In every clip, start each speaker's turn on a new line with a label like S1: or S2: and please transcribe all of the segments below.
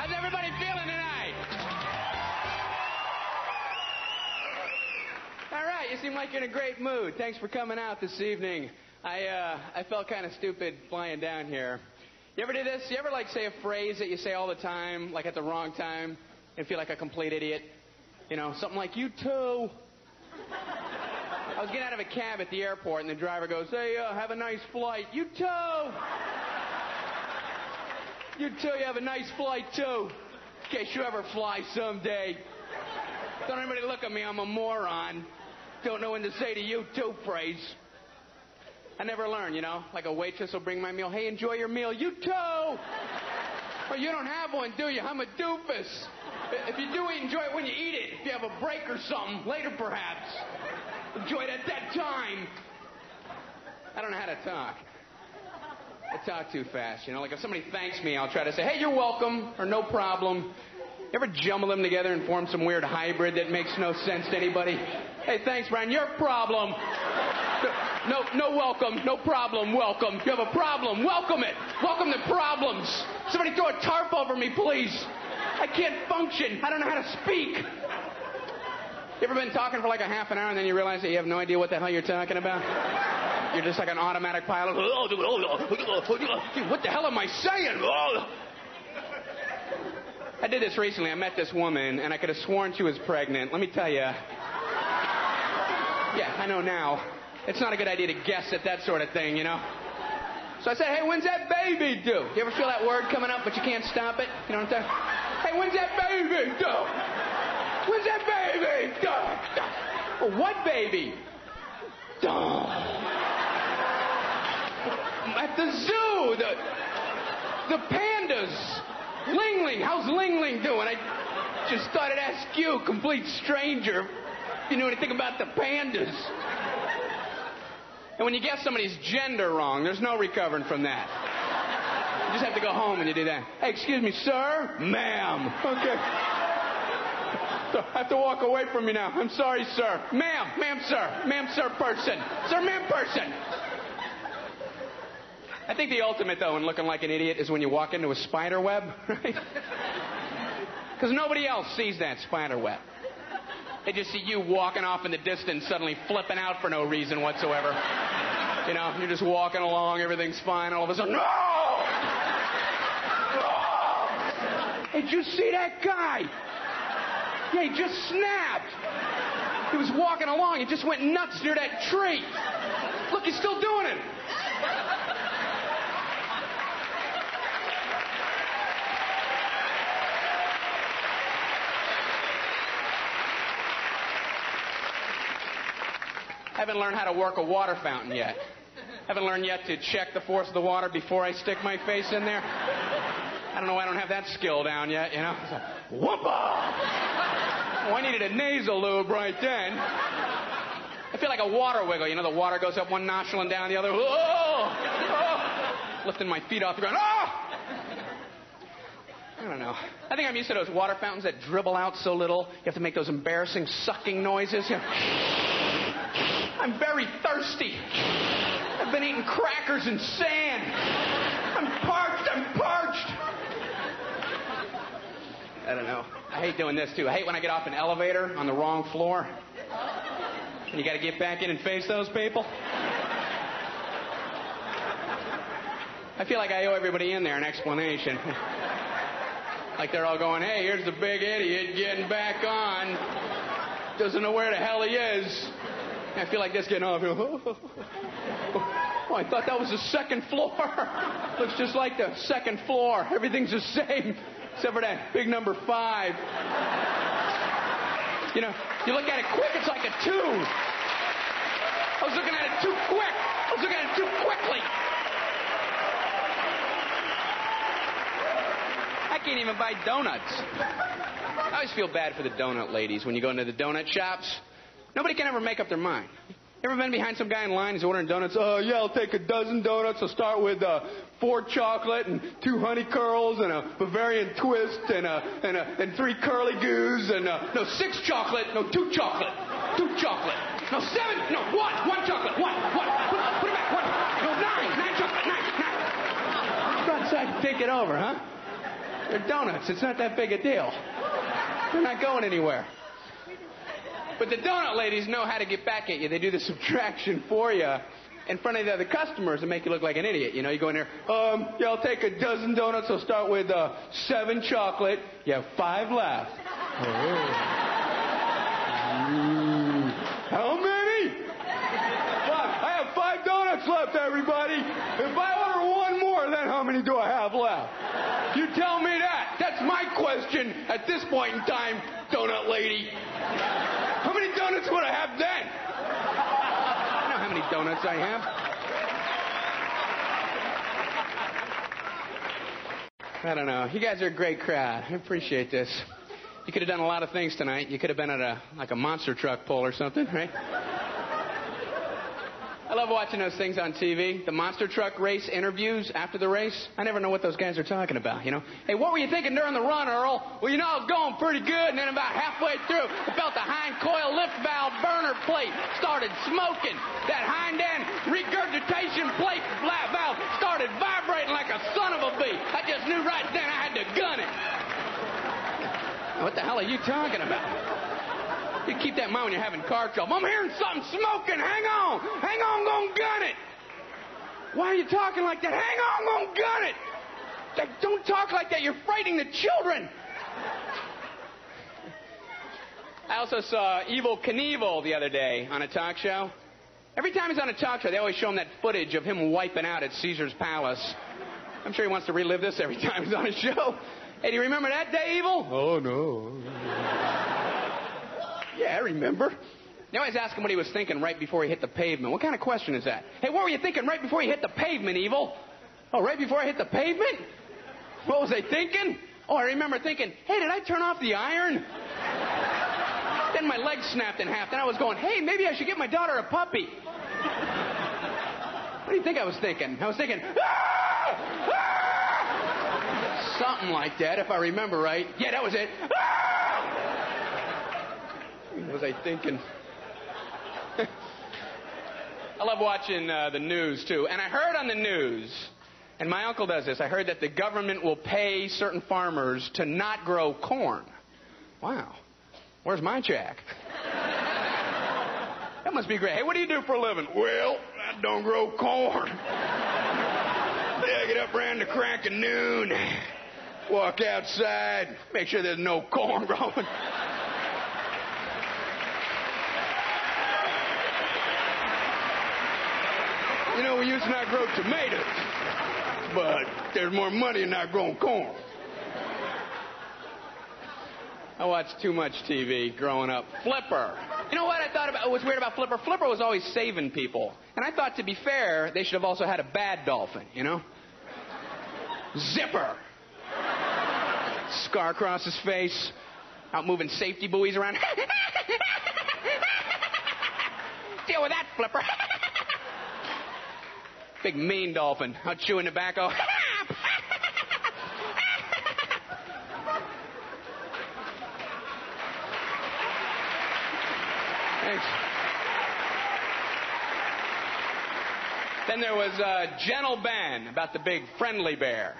S1: How's everybody feeling tonight? All right, you seem like you're in a great mood. Thanks for coming out this evening. I felt kind of stupid flying down here. You ever do this? You ever, like, say a phrase that you say all the time, like at the wrong time, and feel like a complete idiot? You know, something like, you too. I was getting out of a cab at the airport, and the driver goes, hey, have a nice flight. You too. You too, you have a nice flight, too. In case you ever fly someday. Don't anybody look at me, I'm a moron. Don't know when to say the you too phrase. I never learn, you know? Like a waitress will bring my meal. Hey, enjoy your meal. You too. Well, you don't have one, do you? I'm a doofus. If you do eat, enjoy it when you eat it. If you have a break or something, later perhaps. Enjoy it at that time. I don't know how to talk. I talk too fast, you know? Like if somebody thanks me, I'll try to say, hey, you're welcome, or no problem. You ever jumble them together and form some weird hybrid that makes no sense to anybody? Hey, thanks, Brian. Your problem. No welcome. No problem. Welcome. You have a problem. Welcome it. Welcome the problems. Somebody throw a tarp over me, please. I can't function. I don't know how to speak. You ever been talking for like a half an hour and then you realize that you have no idea what the hell you're talking about? You're just like an automatic pilot. What the hell am I saying? I did this recently. I met this woman, and I could have sworn she was pregnant. Let me tell you. Yeah, I know now. It's not a good idea to guess at that sort of thing, you know? So I said, hey, when's that baby due? You ever feel that word coming up, but you can't stop it? You know what I'm saying? Hey, when's that baby due? When's that baby due? Well, what baby? At the zoo, the pandas. Ling Ling, how's Ling Ling doing? I just thought I'd ask you, complete stranger, if you knew anything about the pandas. And when you guess somebody's gender wrong, there's no recovering from that. You just have to go home when you do that. Hey, excuse me, sir? Ma'am. Okay. So I have to walk away from you now. I'm sorry, sir. Ma'am, sir. Ma'am, sir, person. Sir, ma'am, person. I think the ultimate, though, in looking like an idiot is when you walk into a spider web, right? Because nobody else sees that spider web. They just see you walking off in the distance, suddenly flipping out for no reason whatsoever. You know, you're just walking along, everything's fine, all of a sudden, no! Hey, did you see that guy? Yeah, he just snapped. He was walking along, he just went nuts near that tree. Look, he's still doing it. Haven't learned how to work a water fountain yet. Haven't learned yet to check the force of the water before I stick my face in there. I don't know why I don't have that skill down yet, you know. It's like, whoompa! Oh, I needed a nasal lube right then. I feel like a water wiggle. You know, the water goes up one nostril and down the other. Oh! Lifting my feet off the ground. Oh! I don't know. I think I'm used to those water fountains that dribble out so little. You have to make those embarrassing sucking noises. You know? I'm very thirsty. I've been eating crackers and sand. I'm parched. I don't know. I hate doing this, too. I hate when I get off an elevator on the wrong floor. And you got to get back in and face those people. I feel like I owe everybody in there an explanation. Like they're all going, hey, here's the big idiot getting back on. Doesn't know where the hell he is. I feel like this getting off. Oh, I thought that was the second floor. Looks just like the second floor. Everything's the same, except for that big number 5. You know, you look at it quick, it's like a 2. I was looking at it too quick. I was looking at it too quickly. I can't even buy donuts. I always feel bad for the donut ladies when you go into the donut shops. Nobody can ever make up their mind. You ever been behind some guy in line? He's ordering donuts. Oh, yeah, I'll take a dozen donuts. I'll start with 4 chocolate and 2 honey curls and a Bavarian twist and 3 curly goos and no 6 chocolate, no 2 chocolate, 2 chocolate, no 7, no 1 chocolate, 1. Put it back, 1. No 9 chocolate, 9. Go outside and take it over, huh? They're donuts. It's not that big a deal. They're not going anywhere. But the donut ladies know how to get back at you. They do the subtraction for you in front of the other customers and make you look like an idiot. You know, you go in there, yeah, I'll take a dozen donuts. I'll start with 7 chocolate. You have 5 left. How many? 5. I have 5 donuts left, everybody. If I order one more, then how many do I have left? You tell me that. That's my question at this point in time, donut lady. How many donuts would I have then? I know how many donuts I have. I don't know. You guys are a great crowd. I appreciate this. You could have done a lot of things tonight. You could have been at a monster truck pull or something, right? I love watching those things on TV. The monster truck race interviews after the race. I never know what those guys are talking about, you know. Hey, what were you thinking during the run, Earl? Well, you know, I was going pretty good, and then about halfway through, I felt the hind coil lift valve burner plate started smoking. That hind end regurgitation plate valve started vibrating like a son of a bee. I just knew right then I had to gun it. What the hell are you talking about? You keep that in mind when you're having car trouble. I'm hearing something smoking. Hang on. Hang on, I'm going to gun it. Why are you talking like that? Hang on, I'm going to gun it. Don't talk like that. You're frightening the children. I also saw Evel Knievel the other day on a talk show. Every time he's on a talk show, they always show him that footage of him wiping out at Caesar's Palace. I'm sure he wants to relive this every time he's on a show. Hey, do you remember that day, Evel? Oh, no. Yeah, I remember. They always ask him what he was thinking right before he hit the pavement. What kind of question is that? Hey, what were you thinking right before you hit the pavement, Evel? Oh, right before I hit the pavement? What was I thinking? Oh, I remember thinking, hey, did I turn off the iron? Then my leg snapped in half. Then I was going, hey, maybe I should get my daughter a puppy. What do you think I was thinking? I was thinking, ah! Ah! Something like that, if I remember right. Yeah, that was it. Ah! What was I thinking? I love watching the news, too. And I heard on the news, and my uncle does this, I heard that the government will pay certain farmers to not grow corn. Wow. Where's my check? That must be great. Hey, what do you do for a living? Well, I don't grow corn. I get up around the crack of noon, walk outside, make sure there's no corn growing. You know, we used to not grow tomatoes, but there's more money in not growing corn. I watched too much TV growing up. Flipper. You know what I thought about? What's weird about Flipper? Flipper was always saving people. And I thought, to be fair, they should have also had a bad dolphin, you know? Zipper. Scar across his face. Out moving safety buoys around. Deal with that, Flipper. Big mean dolphin out chewing tobacco. Thanks. Then there was Gentle Ben about the big friendly bear.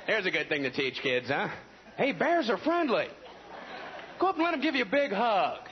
S1: Here's a good thing to teach kids, huh? Hey, bears are friendly. Go up and let them give you a big hug.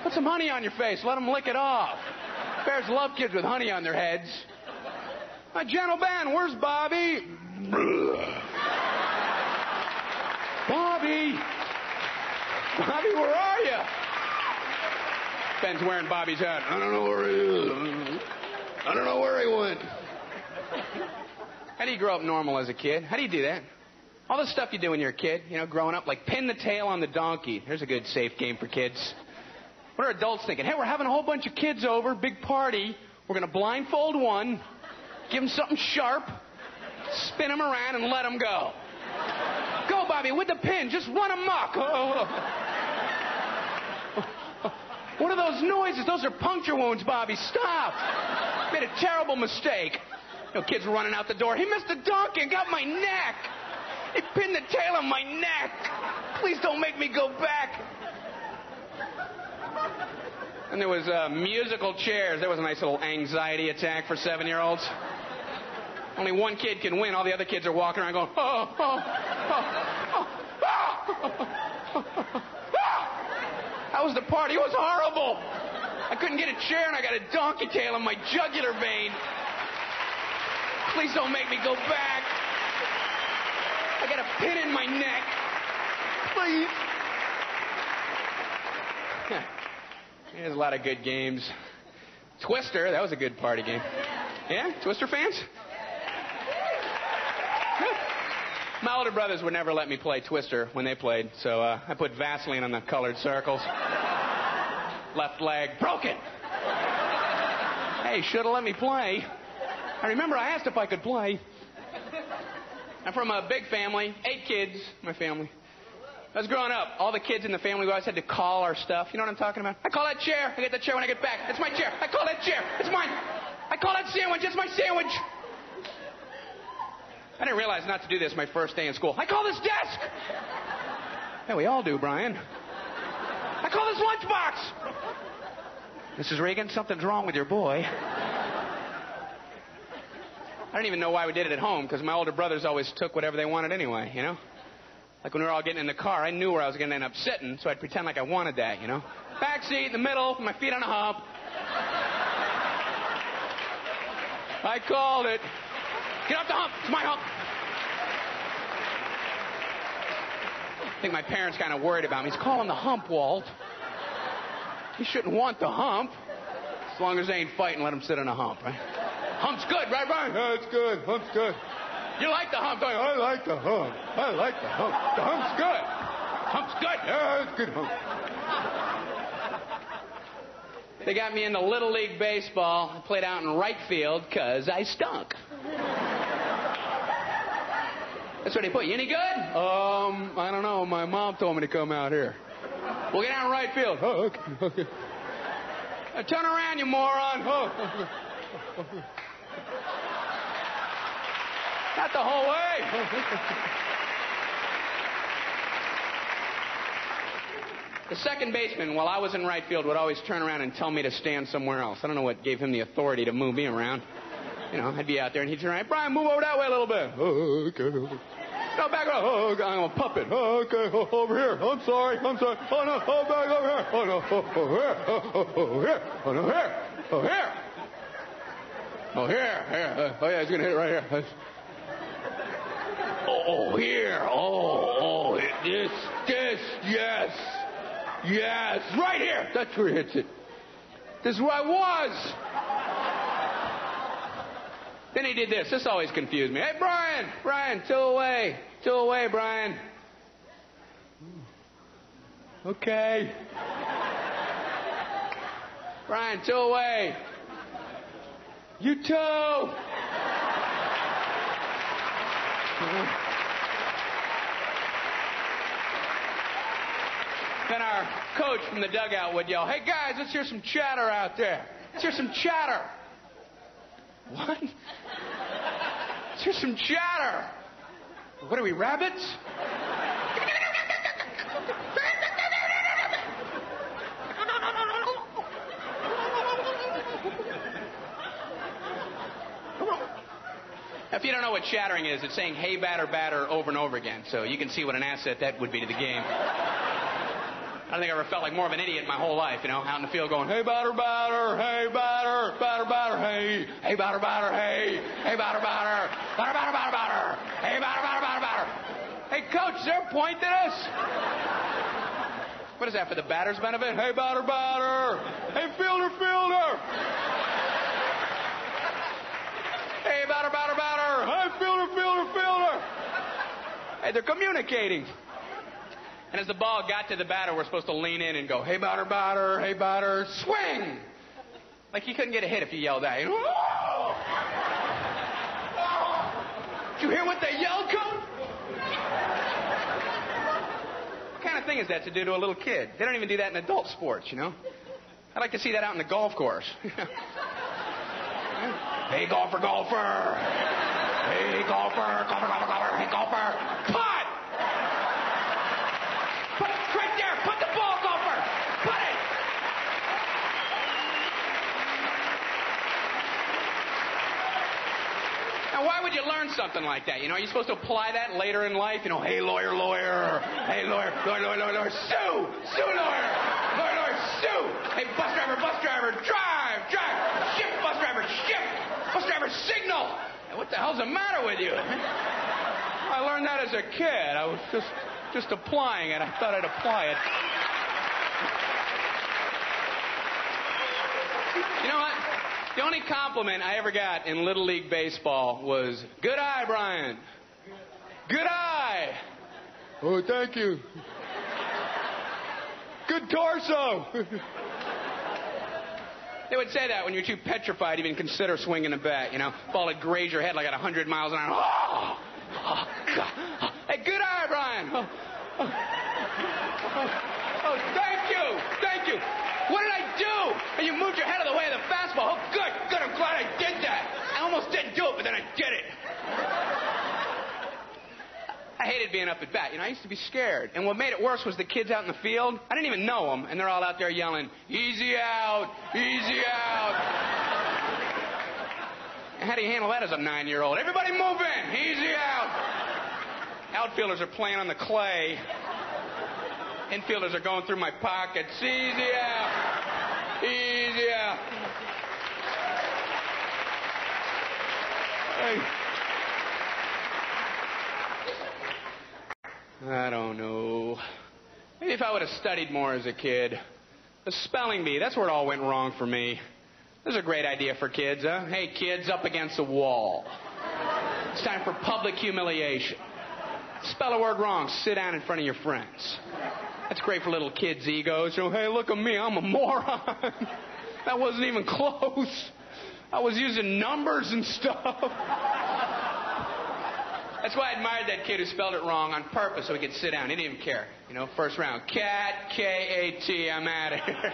S1: Put some honey on your face. Let them lick it off. Bears love kids with honey on their heads. Gentle Ben, where's Bobby? Bobby! Bobby, where are you? Ben's wearing Bobby's hat. I don't know where he is. I don't know where he went. How do you grow up normal as a kid? How do you do that? All the stuff you do when you're a kid, you know, growing up, like pin the tail on the donkey. There's a good safe game for kids. What are adults thinking? Hey, we're having a whole bunch of kids over, big party. We're going to blindfold one. Give him something sharp, spin him around, and let him go. Go, Bobby, with the pin. Just run amok. What are those noises? Those are puncture wounds, Bobby. Stop. Made a terrible mistake. You know, kids running out the door. He missed the donkey and got my neck. He pinned the tail on my neck. Please don't make me go back. And there was musical chairs. There was a nice little anxiety attack for 7-year-olds. Only one kid can win. All the other kids are walking around going, oh, oh, oh. That was the party. It was horrible. I couldn't get a chair, and I got a donkey tail in my jugular vein. Please don't make me go back. I got a pin in my neck. Please. There's a lot of good games. Twister, that was a good party game. Yeah? Twister fans? My older brothers would never let me play Twister when they played, so I put Vaseline on the colored circles. Left leg broken. Hey, should have let me play. I remember I asked if I could play. I'm from a big family, 8 kids, my family. I was growing up, all the kids in the family, we always had to call our stuff. You know what I'm talking about? I call that chair. I get the chair when I get back. It's my chair. I call that chair. It's mine. I call that sandwich. It's my sandwich. I didn't realize not to do this my first day in school. I call this desk. Yeah, we all do, Brian. I call this lunchbox. Mrs. Regan, something's wrong with your boy. I don't even know why we did it at home, because my older brothers always took whatever they wanted anyway, you know? Like when we were all getting in the car, I knew where I was going to end up sitting, so I'd pretend like I wanted that, you know? Back seat, in the middle, my feet on a hump. I called it. Get off the hump. It's my hump. I think my parents kind of worried about me. He's calling the hump, Walt. He shouldn't want the hump. As long as they ain't fighting, let him sit on a hump, right? Hump's good, right, Brian?
S2: Yeah, it's good. Hump's good.
S1: You like the hump, don't you?
S2: I like the hump. I like the hump. The hump's good.
S1: Hump's good.
S2: Yeah, it's good hump.
S1: They got me into Little League Baseball. I played out in right field because I stunk. That's where they put you. Any good?
S2: I don't know. My mom told me to come out here.
S1: We'll get out in right field.
S2: Oh, okay.
S1: Turn around, you moron.
S2: Oh, okay.
S1: Not the whole way. The second baseman, while I was in right field, would always turn around and tell me to stand somewhere else. I don't know what gave him the authority to move me around. You know, I'd be out there, and he'd turn around. Brian, move over that way a little bit.
S2: Oh, okay.
S1: No, back up.
S2: Oh, I'm a puppet. Oh, okay. Oh, over here. I'm sorry. Oh, no. Oh, back over here. Oh, no. Oh, here. Oh, here. Oh, no. Here. Oh, here. Oh, here. Here. Oh, yeah, he's going to hit it right here.
S1: Oh, here. Oh, this. Yes. Yes. Right here.
S2: That's where he hits it.
S1: This is where I was. Then he did this. This always confused me. Hey, Brian, two away, Brian.
S2: Okay.
S1: Brian, two away.
S2: You too.
S1: Then our coach from the dugout would yell, "Hey, guys, let's hear some chatter out there. Let's hear some chatter." What? Let's hear some chatter. What are we, rabbits? If you don't know what chattering is, it's saying, "Hey, batter, batter," over and over again. So you can see what an asset that would be to the game. I don't think I ever felt like more of an idiot in my whole life, you know, out in the field going, "Hey, batter, batter, hey, batter, batter, batter, hey, hey, batter, batter, hey, hey, batter, batter, batter, batter, batter, batter, hey, batter, batter, batter, batter." Hey, coach, is there a point to this? What is that, for the batter's benefit? Hey, batter, batter.
S2: Hey, fielder, fielder.
S1: Hey, batter, batter, batter.
S2: Hey, fielder, fielder, fielder.
S1: Hey, they're communicating. And as the ball got to the batter, we're supposed to lean in and go, "Hey, batter, batter, hey, batter, swing!" Like you couldn't get a hit if you yelled out. You know? Did you hear what they yelled, coach? What kind of thing is that to do to a little kid? They don't even do that in adult sports, you know? I'd like to see that out in the golf course. Hey, golfer, golfer. Hey, golfer, golfer, golfer, golfer. Hey, golfer. Putt! Right there. Put the ball, golfer. Put it. Now, why would you learn something? something like that. You know, are you supposed to apply that later in life? You know, hey, lawyer, lawyer. Hey, lawyer, lawyer, lawyer, lawyer, lawyer. Sue! Sue, lawyer! Lawyer, lawyer, sue! Hey, bus driver, drive, drive! Shift, bus driver, shift! Bus driver, signal! Hey, what the hell's the matter with you? I learned that as a kid. I was just applying it. I thought I'd apply it. You know what? The only compliment I ever got in Little League Baseball was, good eye, Brian. Good eye.
S2: Oh, thank you. Good torso.
S1: They would say that when you're too petrified to even consider swinging the bat, you know. Ball would graze your head like at 100 miles an hour. Oh, God. Hey, good eye, Brian. Oh, thank you. Thank you. What did I do? And you moved your head out of the way of the fastball. Oh, good. I'm glad I did that. I almost didn't do it, but then I did it. I hated being up at bat. You know, I used to be scared. And what made it worse was the kids out in the field. I didn't even know them, and they're all out there yelling, easy out, easy out. And how do you handle that as a 9-year-old? Everybody move in, easy out. Outfielders are playing on the clay. Infielders are going through my pockets. Easy out. Easy out. Hey. I don't know. Maybe if I would have studied more as a kid. The spelling bee, that's where it all went wrong for me. This is a great idea for kids, huh? Hey, kids, up against a wall. It's time for public humiliation. Spell a word wrong, sit down in front of your friends. That's great for little kids' egos. You know, hey, look at me, I'm a moron. That wasn't even close. I was using numbers and stuff. That's why I admired that kid who spelled it wrong on purpose so he could sit down. He didn't even care. You know, first round. Cat, K-A-T, I'm out of here.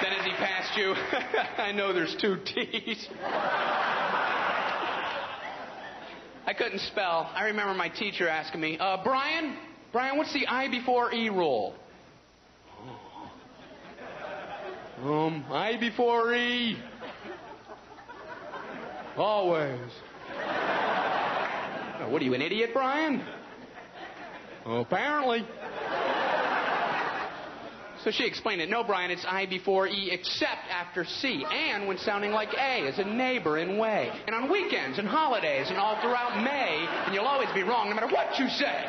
S1: Then as he passed you, I know there's 2 T's. I couldn't spell. I remember my teacher asking me, Brian, what's the I before E rule? I before E. Always. What are you, an idiot, Brian? Well, apparently. So she explained it. No, Brian, it's I before E except after C. And when sounding like A as a neighbor in way. And on weekends and holidays and all throughout May. And you'll always be wrong no matter what you say.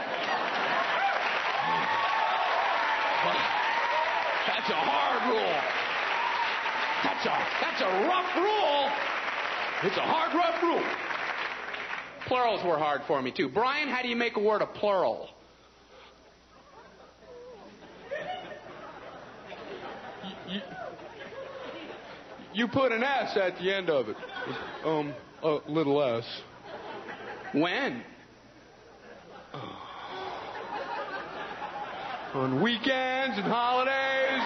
S1: That's a hard rule. That's a rough rule. It's a hard, rough rule. Plurals were hard for me, too. Brian, how do you make a word a plural?
S2: You put an S at the end of it. A little S.
S1: When?
S2: On weekends and holidays,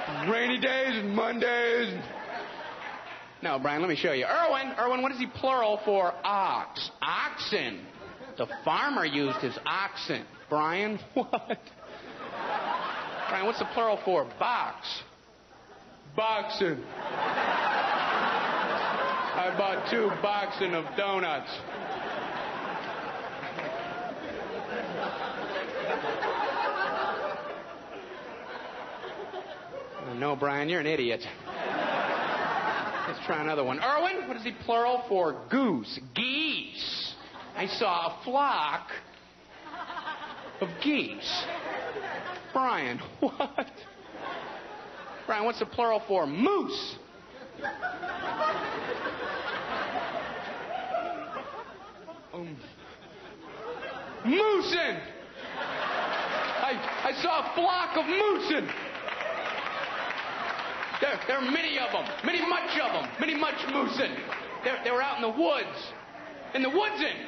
S2: and rainy days and Mondays.
S1: No, Brian, let me show you. Erwin, what is the plural for ox? Oxen. The farmer used his oxen. Brian, what? Brian, what's the plural for box?
S2: Boxing. I bought 2 boxing of donuts.
S1: No, Brian, you're an idiot. Let's try another one. Erwin, what is the plural for goose? Geese. I saw a flock of geese. Brian, what? Brian, what's the plural for moose? Moosin'. I saw a flock of moosin'. There are many of them, many much moosin'. They were out in the woods. In the woodsin'.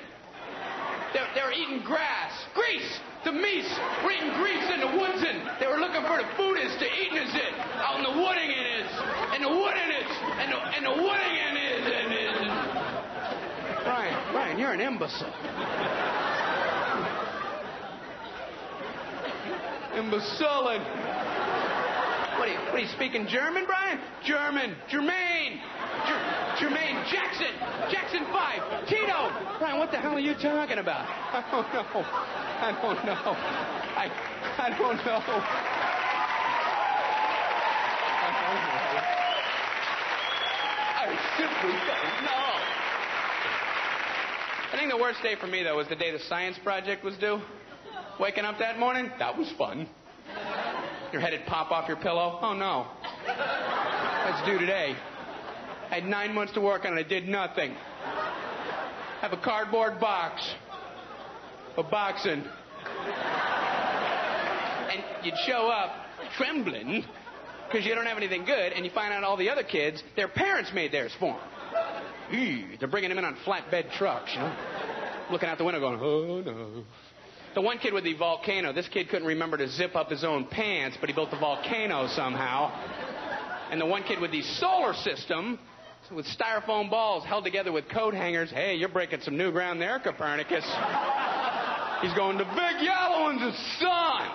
S1: They were eating grass. Grease! The meese were eating grease in the woodsin'. They were looking for the food is to eating is it. Out in the wooding it is. And the wooding is. And the wooding it is. Brian, you're an imbecile.
S2: Imbecile.
S1: What are you speaking German, Brian? German. Jermaine. Jermaine Jackson. Jackson 5. Tito. Brian, what the hell are you talking about? I don't know. I don't know. I don't know. I simply don't know. I think the worst day for me, though, was the day the science project was due. Waking up that morning, that was fun. Your head would pop off your pillow. Oh, no. That's due today. I had 9 months to work on it. I did nothing. Have a cardboard box. A boxing. And you'd show up trembling because you don't have anything good, and you find out all the other kids, their parents made theirs for them. They're bringing them in on flatbed trucks, you know? Looking out the window going, oh, no. The one kid with the volcano, this kid couldn't remember to zip up his own pants, but he built the volcano somehow. And the one kid with the solar system, with styrofoam balls held together with coat hangers. Hey, you're breaking some new ground there, Copernicus. He's going, the big yellow one's the sun.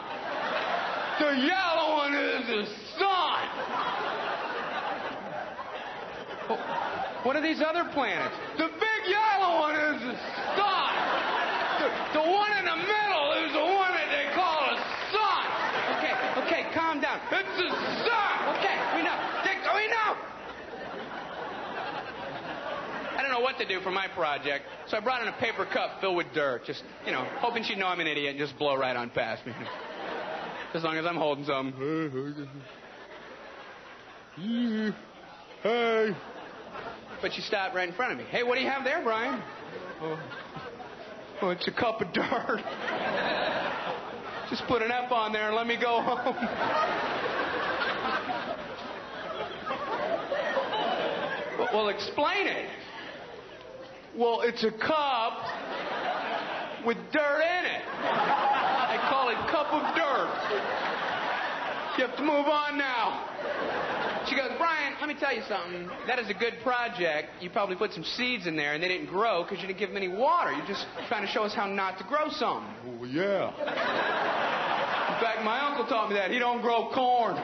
S1: The yellow one is the sun. What are these other planets? The big yellow one is the sun. The one in the middle is the one that they call a sun. Okay, calm down. It's the sun. Okay, we know. We know. I don't know what to do for my project, so I brought in a paper cup filled with dirt. Just, hoping she'd know I'm an idiot and just blow right on past me. As long as I'm holding some. Hey. But she stopped right in front of me. Hey, what do you have there, Brian? Oh, it's a cup of dirt. Just put an F on there and let me go home. Well, explain it. Well, it's a cup with dirt in it. I call it cup of dirt. You have to move on now. She goes, Brian, let me tell you something. That is a good project. You probably put some seeds in there, and they didn't grow because you didn't give them any water. You're just trying to show us how not to grow something.
S2: Oh, yeah.
S1: In fact, my uncle taught me that. He don't grow corn.